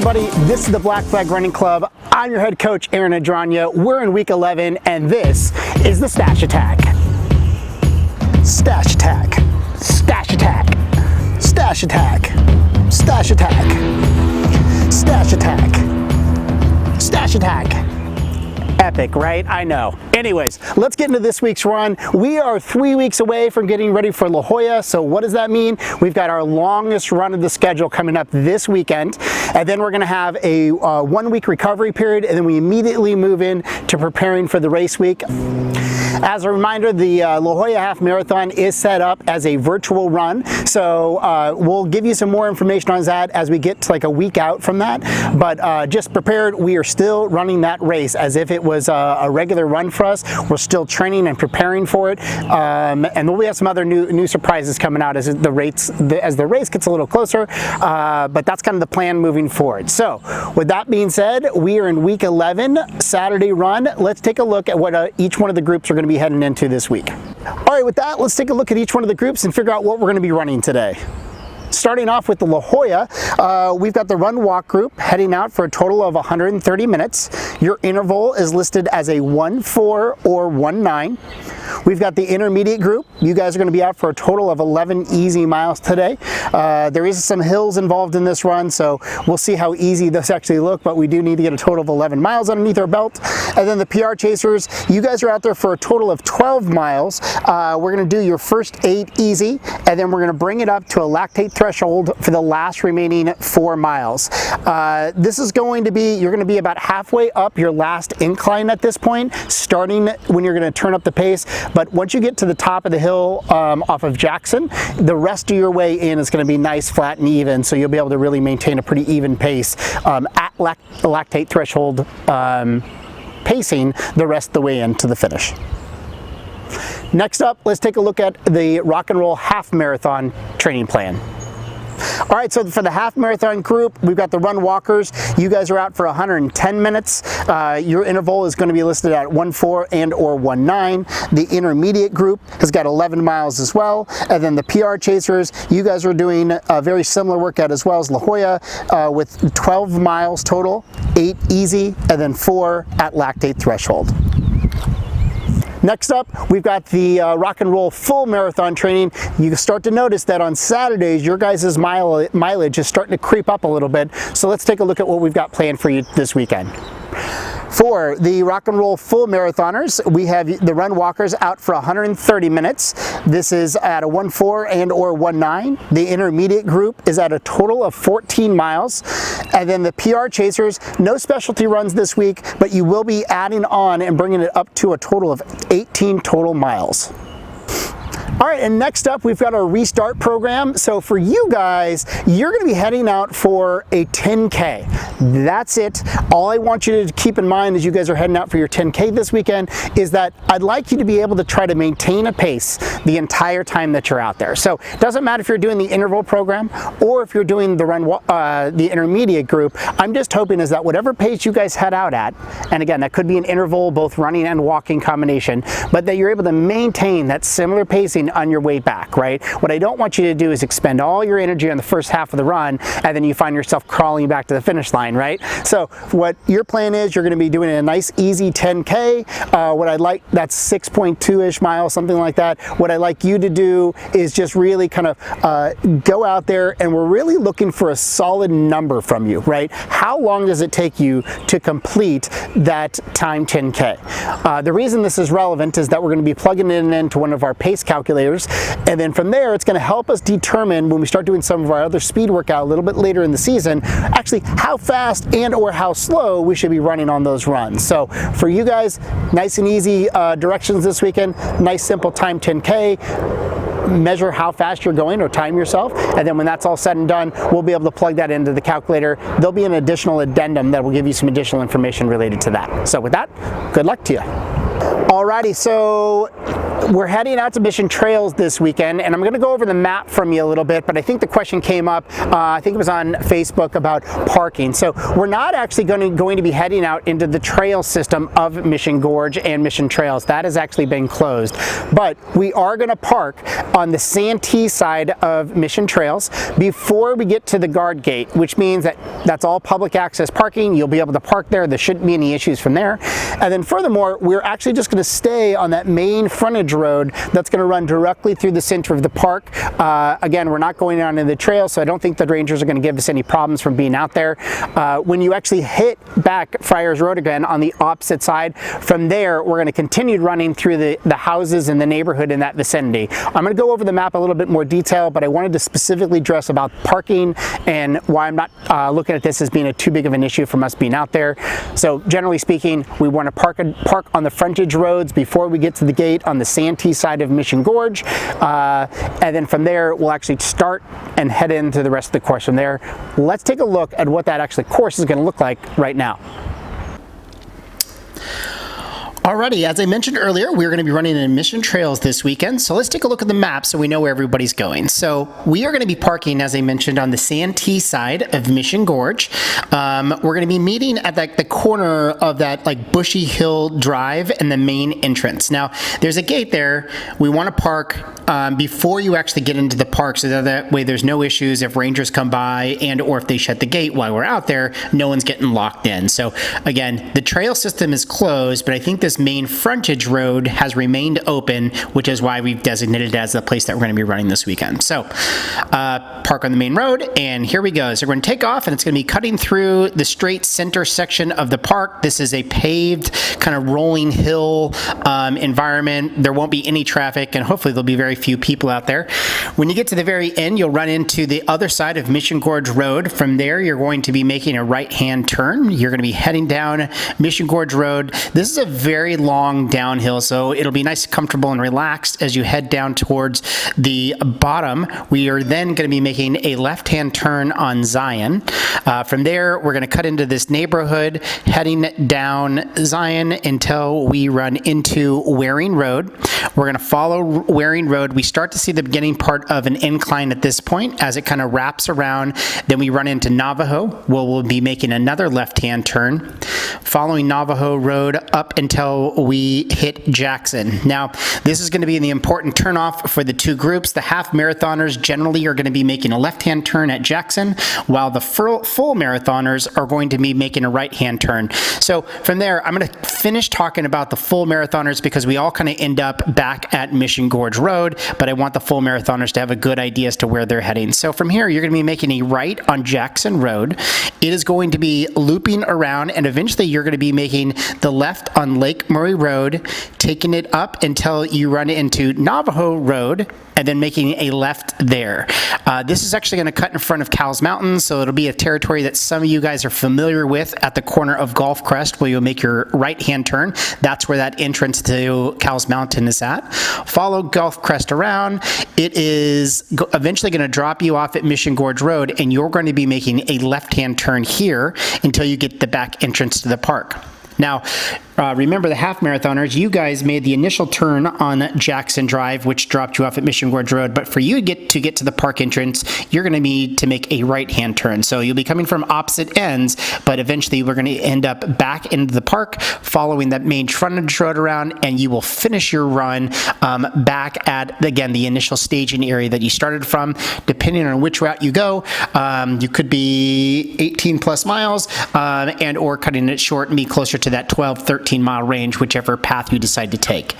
everybody. This is the Black Flag Running Club. I'm your head coach, Aaron Adranya. We're in week 11, and this is the Stash Attack. Stash Attack. Stash Attack. Stash Attack. Stash Attack. Stash Attack. Stash Attack. Epic, right? I know. Anyways, let's get into this week's run. We are 3 weeks away from getting ready for La Jolla. So what does that mean? We've got our longest run of the schedule coming up this weekend. And then we're going to have a 1 week recovery period. And then we immediately move in to preparing for the race week. As a reminder, the La Jolla Half Marathon is set up as a virtual run. So we'll give you some more information on that as we get to like a week out from that. But just prepared, we are still running that race as if it was a regular run for us. We're still training and preparing for it. And we'll have some other new surprises coming out as the race gets a little closer. But that's kind of the plan moving forward. So with that being said, we are in week 11, Saturday run. Let's take a look at what each one of the groups are going to be heading into this week. All right, with that, let's take a look at each one of the groups and figure out what we're going to be running today. Starting off with the La Jolla, we've got the run walk group heading out for a total of 130 minutes. Your interval is listed as a 1:4 or 1:9. We've got the intermediate group. You guys are going to be out for a total of 11 easy miles today. There is some hills involved in this run, so we'll see how easy this actually look, but we do need to get a total of 11 miles underneath our belt. And then the PR Chasers, you guys are out there for a total of 12 miles. We're going to do your first 8 easy, and then we're going to bring it up to a lactate threshold for the last remaining 4 miles. This is going to be, you're going to be about halfway up your last incline at this point, starting when you're going to turn up the pace. But once you get to the top of the hill off of Jackson, the rest of your way in is going to be nice, flat, and even, so you'll be able to really maintain a pretty even pace at lactate threshold pacing the rest of the way into the finish. Next up, let's take a look at the Rock and Roll Half Marathon training plan. All right, so for the half marathon group, we've got the run walkers. You guys are out for 110 minutes. Your interval is going to be listed at 1:4 and or 1:9. The intermediate group has got 11 miles as well. And then the PR Chasers, you guys are doing a very similar workout as well as La Jolla with 12 miles total, 8 easy, and then 4 at lactate threshold. Next up, we've got the Rock and Roll Full Marathon training. You start to notice that on Saturdays, your guys' mileage is starting to creep up a little bit. So let's take a look at what we've got planned for you this weekend. For the Rock and Roll Full Marathoners, we have the run walkers out for 130 minutes. This is at a 1:4 and or 1:9. The intermediate group is at a total of 14 miles. And then the PR Chasers, no specialty runs this week, but you will be adding on and bringing it up to a total of 18 total miles. All right, and next up, we've got our restart program. So for you guys, you're gonna be heading out for a 10K. That's it. All I want you to keep in mind as you guys are heading out for your 10K this weekend is that I'd like you to be able to try to maintain a pace the entire time that you're out there. So it doesn't matter if you're doing the interval program or if you're doing the the intermediate group. I'm just hoping is that whatever pace you guys head out at, and again, that could be an interval, both running and walking combination, but that you're able to maintain that similar pacing on your way back, right? What I don't want you to do is expend all your energy on the first half of the run and then you find yourself crawling back to the finish line, right? So what your plan is, you're going to be doing a nice easy 10K. What I'd like, that's 6.2-ish miles, something like that. What I'd like you to do is just really kind of go out there, and we're really looking for a solid number from you, right? How long does it take you to complete that time 10K? The reason this is relevant is that we're going to be plugging it into one of our pace calculators, and then from there it's going to help us determine when we start doing some of our other speed workout a little bit later in the season, actually how fast and or how slow we should be running on those runs. So for you guys, nice and easy directions this weekend, nice simple time 10K. Measure how fast you're going or time yourself, and then when that's all said and done, we'll be able to plug that into the calculator. There'll be an additional addendum that will give you some additional information related to that. So with that, good luck to you. Alrighty, so we're heading out to Mission Trails this weekend, and I'm going to go over the map from you a little bit, but I think the question came up, I think it was on Facebook, about parking. So we're not actually going to be heading out into the trail system of Mission Gorge and Mission Trails. That has actually been closed. But we are going to park on the Santee side of Mission Trails before we get to the guard gate, which means that that's all public access parking. You'll be able to park there. There shouldn't be any issues from there. And then furthermore, we're actually just going to stay on that main frontage road that's going to run directly through the center of the park. Again, we're not going down into the trail, so I don't think the rangers are going to give us any problems from being out there. When you actually hit back Friars Road again on the opposite side, from there we're going to continue running through the houses in the neighborhood in that vicinity. I'm going to go over the map a little bit more detail, but I wanted to specifically address about parking and why I'm not looking at this as being too big of an issue from us being out there. So generally speaking, we want to park on the frontage roads before we get to the gate on the Santee side of Mission Gorge, and then from there we'll actually start and head into the rest of the course from there. Let's take a look at what that actually course is going to look like right now. Alrighty, as I mentioned earlier, we're going to be running in Mission Trails this weekend, so let's take a look at the map so we know where everybody's going. So we are going to be parking, as I mentioned, on the Santee side of Mission Gorge. We're going to be meeting at the corner of that Bushy Hill Drive and the main entrance. Now, there's a gate there. We want to park before you actually get into the park, so that way there's no issues if rangers come by and or if they shut the gate while we're out there, no one's getting locked in. So again, the trail system is closed, but I think this main frontage road has remained open, which is why we've designated it as the place that we're going to be running this weekend. So park on the main road, and here we go. So we're going to take off, and it's going to be cutting through the straight center section of the park. This is a paved kind of rolling hill environment. There won't be any traffic, and hopefully there'll be very few people out there. When you get to the very end, you'll run into the other side of Mission Gorge Road. From there, you're going to be making a right-hand turn. You're going to be heading down Mission Gorge Road. This is a very long downhill, so it'll be nice, comfortable, and relaxed as you head down towards the bottom. We are then going to be making a left-hand turn on Zion. From there, we're going to cut into this neighborhood, heading down Zion until we run into Waring Road. We're going to follow Waring Road. We start to see the beginning part of an incline at this point as it kind of wraps around. Then we run into Navajo, where we'll be making another left-hand turn, following Navajo Road up until we hit Jackson. Now, this is going to be the important turnoff for the two groups. The half marathoners generally are going to be making a left-hand turn at Jackson, while the full marathoners are going to be making a right-hand turn. So from there, I'm going to finish talking about the full marathoners because we all kind of end up back at Mission Gorge Road, but I want the full marathoners to have a good idea as to where they're heading. So from here, you're going to be making a right on Jackson Road. It is going to be looping around, and eventually you're going to be making the left on Lake Murray Road, taking it up until you run into Navajo Road, and then making a left there. This is actually going to cut in front of Cowles Mountain, so it'll be a territory that some of you guys are familiar with at the corner of Gulf Crest, where you'll make your right-hand turn. That's where that entrance to Cowles Mountain is at. Follow Gulf Crest around. It is eventually going to drop you off at Mission Gorge Road, and you're going to be making a left-hand turn here until you get the back entrance to the park. Now, remember the half marathoners, you guys made the initial turn on Jackson Drive, which dropped you off at Mission Gorge Road, but for you to get to the park entrance, you're going to need to make a right-hand turn. So you'll be coming from opposite ends, but eventually we're going to end up back into the park, following that main frontage road around, and you will finish your run back at, again, the initial staging area that you started from. Depending on which route you go, you could be 18 plus miles and or cutting it short and be closer to that 12-13 mile range, whichever path you decide to take.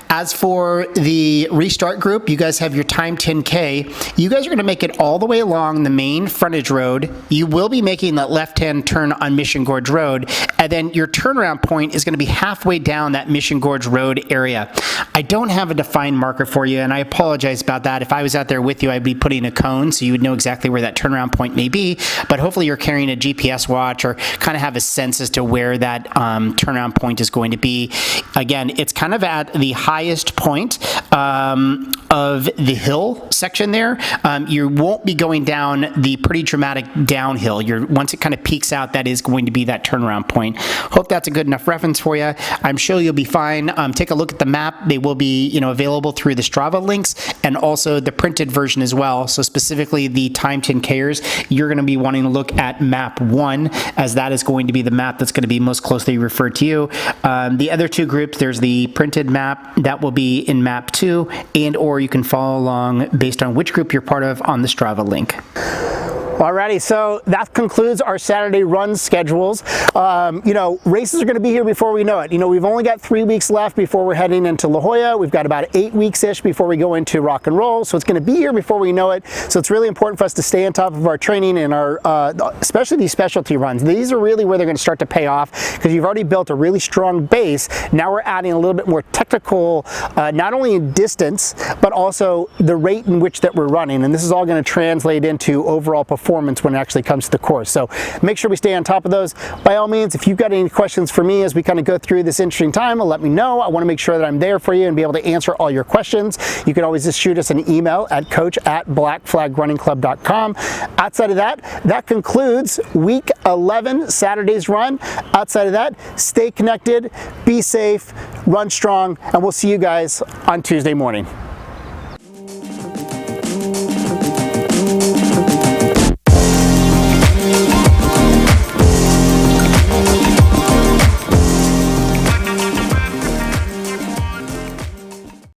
As for the restart group, you guys have your time 10K. You guys are going to make it all the way along the main frontage road. You will be making that left-hand turn on Mission Gorge Road, and then your turnaround point is going to be halfway down that Mission Gorge Road area. I don't have a defined marker for you, and I apologize about that. If I was out there with you, I'd be putting a cone so you would know exactly where that turnaround point may be, but hopefully you're carrying a GPS watch or kind of have a sense as to where that turnaround point is going to be. Again, it's kind of at the highest point of the hill section there. You won't be going down the pretty dramatic downhill. Once it kind of peaks out, that is going to be that turnaround point. Hope that's a good enough reference for you. I'm sure you'll be fine. Take a look at the map. They will be, available through the Strava links and also the printed version as well. So specifically the time 10Kers, you're going to be wanting to look at map 1, as that is going to be the map that's going to be most closely referred to you. The other two groups, there's the printed map that will be in map 2, and or you can follow along based on which group you're part of on the Strava link. Alrighty, so that concludes our Saturday run schedules. Races are going to be here before we know it. We've only got 3 weeks left before we're heading into La Jolla. We've got about 8 weeks-ish before we go into rock and roll. So it's going to be here before we know it. So it's really important for us to stay on top of our training and our, especially these specialty runs. These are really where they're going to start to pay off, because you've already built a really strong base. Now we're adding a little bit more technical, not only in distance, but also the rate in which that we're running. And this is all going to translate into overall performance when it actually comes to the course. So make sure we stay on top of those. By all means, if you've got any questions for me as we kind of go through this interesting time, let me know. I want to make sure that I'm there for you and be able to answer all your questions. You can always just shoot us an email at coach@blackflagrunningclub.com. Outside of that, that concludes week 11, Saturday's run. Outside of that, stay connected, be safe, run strong, and we'll see you guys on Tuesday morning.